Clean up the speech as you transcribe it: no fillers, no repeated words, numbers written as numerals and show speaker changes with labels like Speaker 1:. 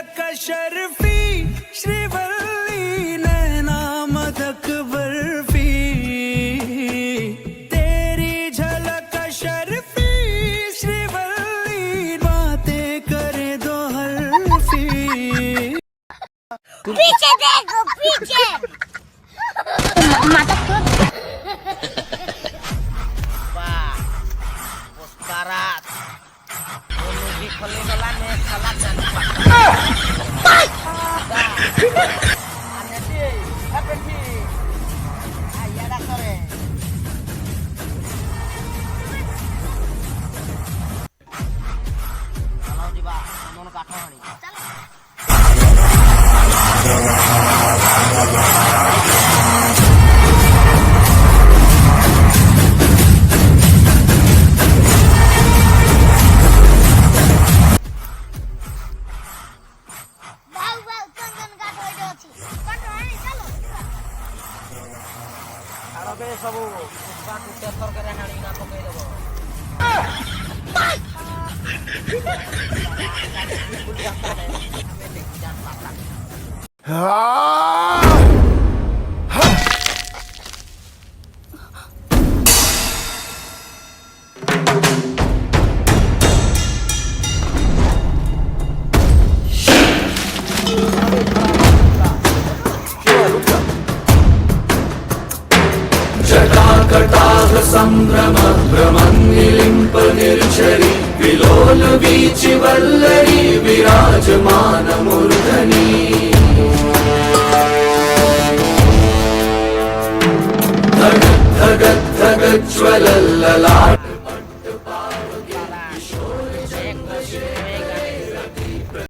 Speaker 1: झलक शर्फी श्रीवल्ली नैना मदक बर्फी तेरी झलक शर्फी श्रीवल्ली बातें करे दो हल्फी
Speaker 2: पीछे देखो पीछे माता
Speaker 3: Barat menuju keliling salat dan aneh sih apa sih ayah dah sore kalau tiba mau kacau nih ସବୁ ପୁଷ୍ପାକୁ ଟେଥର କରି ହାଣିକିନା ପକେଇଦେବ
Speaker 1: जटाकटाह संभ्रम भ्रमन्निलिम्प निर्झरी विलोल वीचि वल्लरी विराजमान मूर्धनि धग धग धग ज्वलल्ललाट